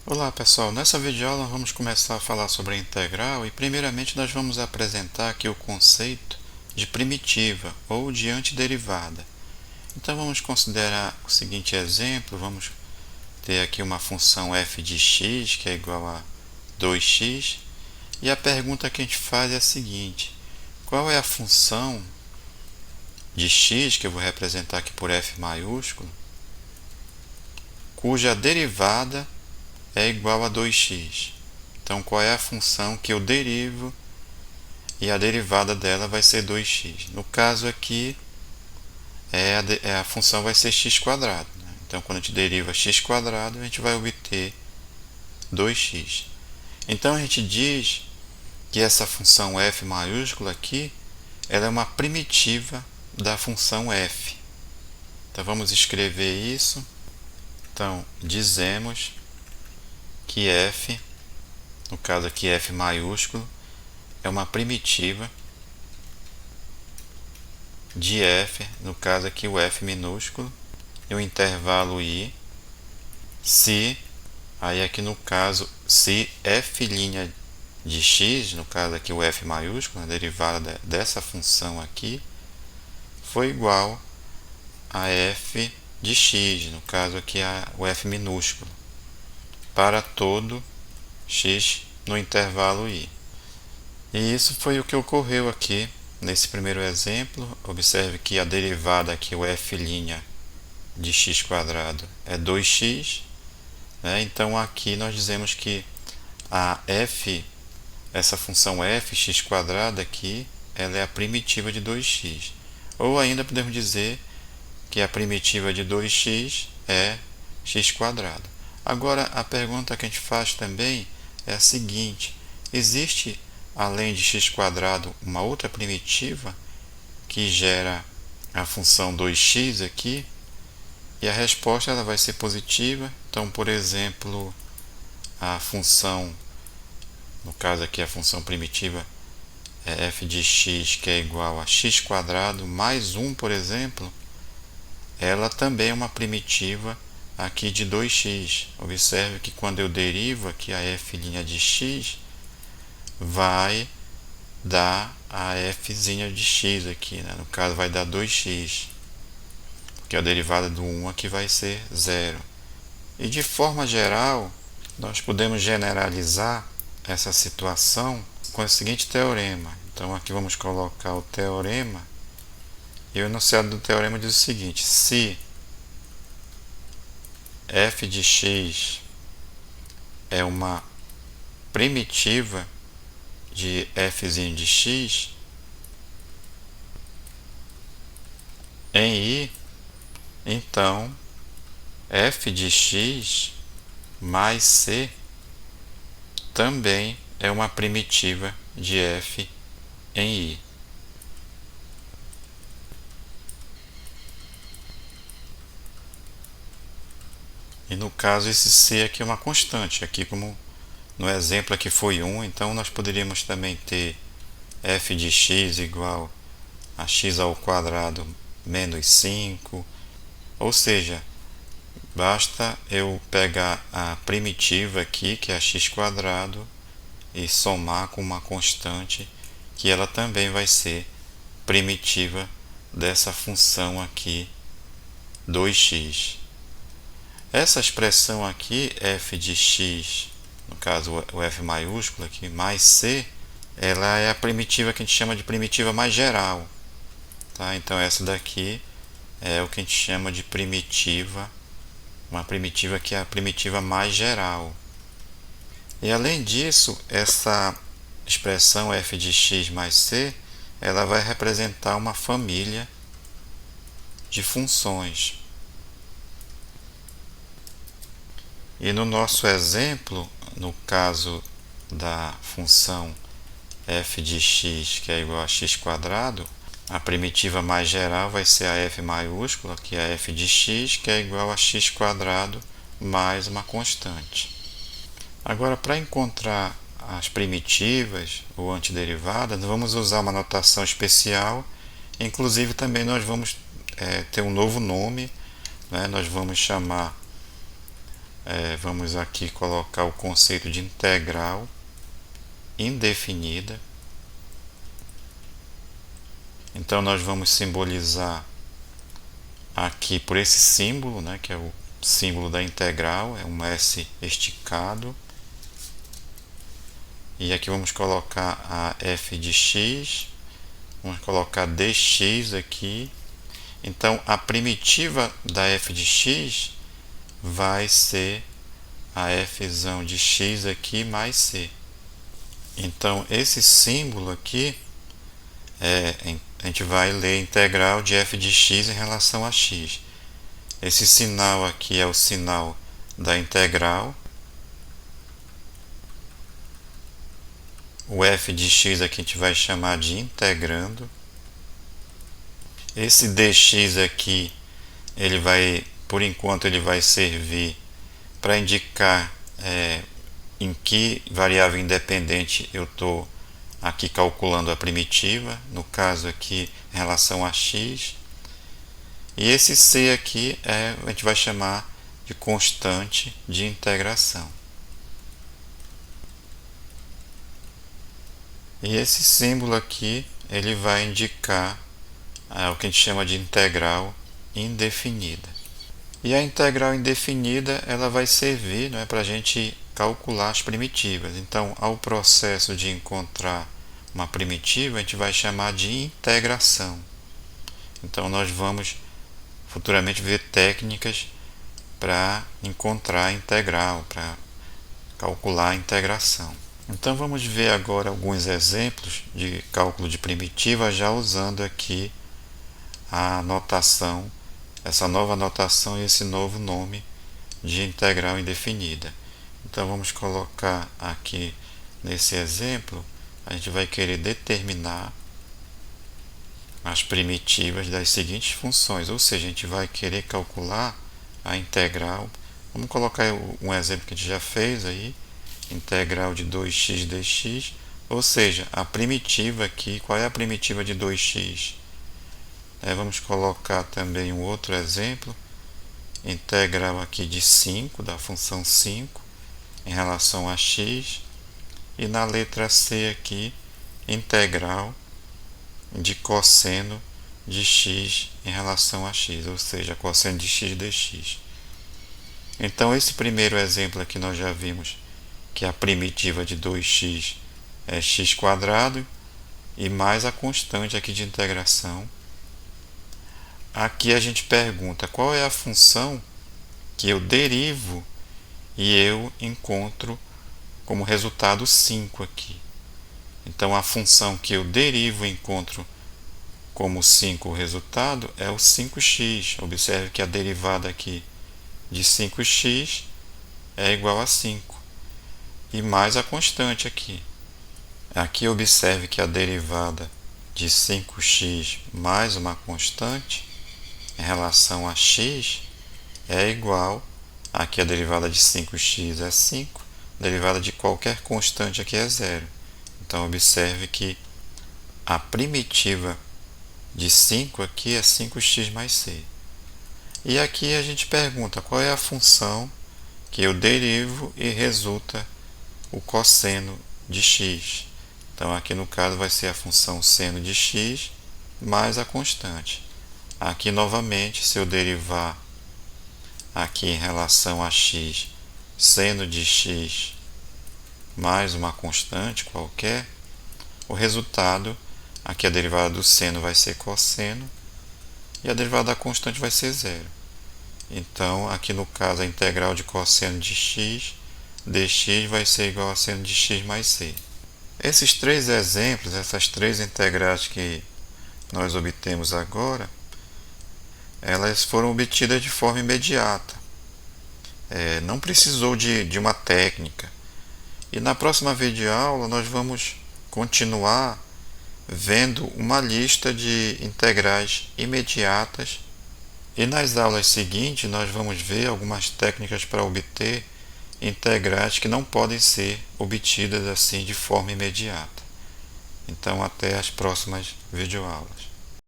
Olá pessoal, nessa videoaula vamos começar a falar sobre a integral e primeiramente nós vamos apresentar aqui o conceito de primitiva ou de antiderivada. Então vamos considerar o seguinte exemplo, vamos ter aqui uma função f de x que é igual a 2x e a pergunta que a gente faz é a seguinte: qual é a função de x, que eu vou representar aqui por f maiúsculo, cuja derivada é igual a 2x. Então, qual é a função que eu derivo e a derivada dela vai ser 2x? No caso aqui, a função vai ser x². Então, quando a gente deriva x², a gente vai obter 2x. Então, a gente diz que essa função f maiúscula aqui, ela é uma primitiva da função f. Então, vamos escrever isso. Então, dizemos que f, no caso aqui f maiúsculo, é uma primitiva de f, no caso aqui o f minúsculo, e o intervalo i, se, aí aqui no caso, se f' de x, no caso aqui o f maiúsculo, a derivada dessa função aqui, foi igual a f de x, no caso aqui o f minúsculo, para todo x no intervalo i. E isso foi o que ocorreu aqui nesse primeiro exemplo. Observe que a derivada aqui, o f' de x² é 2x, né? Então aqui nós dizemos que a f, essa função f x² aqui, ela é a primitiva de 2x. Ou ainda podemos dizer que a primitiva de 2x é x². Agora a pergunta que a gente faz também é a seguinte: existe além de x² uma outra primitiva que gera a função 2x aqui? E a resposta ela vai ser positiva. Então, por exemplo, a função, no caso aqui a função primitiva é f de x, que é igual a x² mais 1, por exemplo, ela também é uma primitiva aqui de 2x. Observe que quando eu derivo aqui a f' de x, vai dar a f' de x aqui, né? No caso vai dar 2x, porque a derivada do 1 aqui vai ser 0. E de forma geral, nós podemos generalizar essa situação com o seguinte teorema. Então aqui vamos colocar o teorema, e o enunciado do teorema diz o seguinte: se f de x é uma primitiva de f' de x em i, então f de x mais c também é uma primitiva de f em i. E no caso esse c aqui é uma constante, aqui como no exemplo aqui foi 1, então nós poderíamos também ter f de x igual a x² menos 5, ou seja, basta eu pegar a primitiva aqui, que é a x², e somar com uma constante, que ela também vai ser primitiva dessa função aqui, 2x. Essa expressão aqui, f de x, no caso o f maiúsculo aqui, mais c, ela é a primitiva que a gente chama de primitiva mais geral. Tá? Então essa daqui é o que a gente chama de primitiva, uma primitiva que é a primitiva mais geral. E além disso, essa expressão f de x mais c, ela vai representar uma família de funções. E no nosso exemplo, no caso da função f de x, que é igual a x², a primitiva mais geral vai ser a f maiúscula, que é a f de x, que é igual a x² mais uma constante. Agora, para encontrar as primitivas ou antiderivadas, vamos usar uma notação especial. Inclusive, também nós vamos ter um novo nome, né? Nós vamos chamar vamos aqui colocar o conceito de integral indefinida. Então nós vamos simbolizar aqui por esse símbolo, né, que é o símbolo da integral, é um S esticado. E aqui vamos colocar a f de x, vamos colocar dx aqui. Então a primitiva da f de x vai ser a f de x aqui mais c. Então esse símbolo aqui, a gente vai ler integral de f de x em relação a x. Esse sinal aqui é o sinal da integral. O f de x aqui a gente vai chamar de integrando. Esse dx aqui, por enquanto, ele vai servir para indicar em que variável independente eu estou aqui calculando a primitiva, no caso aqui em relação a x. E esse c aqui a gente vai chamar de constante de integração. E esse símbolo aqui, ele vai indicar o que a gente chama de integral indefinida. E a integral indefinida, ela vai servir, né, para a gente calcular as primitivas. Então, ao processo de encontrar uma primitiva, a gente vai chamar de integração. Então, nós vamos futuramente ver técnicas para encontrar a integral, para calcular a integração. Então vamos ver agora alguns exemplos de cálculo de primitiva, já usando aqui a notação, essa nova notação e esse novo nome de integral indefinida. Então vamos colocar aqui nesse exemplo, a gente vai querer determinar as primitivas das seguintes funções, ou seja, a gente vai querer calcular a integral. Vamos colocar um exemplo que a gente já fez aí, integral de 2x dx, ou seja, a primitiva aqui, qual é a primitiva de 2x? Vamos colocar também um outro exemplo, integral aqui de 5, da função 5, em relação a x, e na letra C aqui, integral de cosseno de x em relação a x, ou seja, cosseno de x dx. Então, esse primeiro exemplo aqui nós já vimos que a primitiva de 2x é x² e mais a constante aqui de integração. Aqui a gente pergunta qual é a função que eu derivo e eu encontro como resultado 5 aqui. Então a função que eu derivo e encontro como 5 o resultado é o 5x. Observe que a derivada aqui de 5x é igual a 5. E mais a constante aqui. Aqui observe que a derivada de 5x mais uma constante em relação a x é igual, aqui a derivada de 5x é 5, a derivada de qualquer constante aqui é 0. Então observe que a primitiva de 5 aqui é 5x mais c. E aqui a gente pergunta qual é a função que eu derivo e resulta o cosseno de x. Então aqui no caso vai ser a função seno de x mais a constante. Aqui novamente, se eu derivar aqui em relação a x, seno de x mais uma constante qualquer, o resultado, aqui a derivada do seno vai ser cosseno e a derivada da constante vai ser 0. Então aqui no caso a integral de cosseno de x dx vai ser igual a seno de x mais c. Esses três exemplos, essas três integrais que nós obtemos agora, elas foram obtidas de forma imediata. Não precisou de uma técnica. E na próxima videoaula nós vamos continuar vendo uma lista de integrais imediatas. E nas aulas seguintes nós vamos ver algumas técnicas para obter integrais que não podem ser obtidas assim de forma imediata. Então até as próximas videoaulas.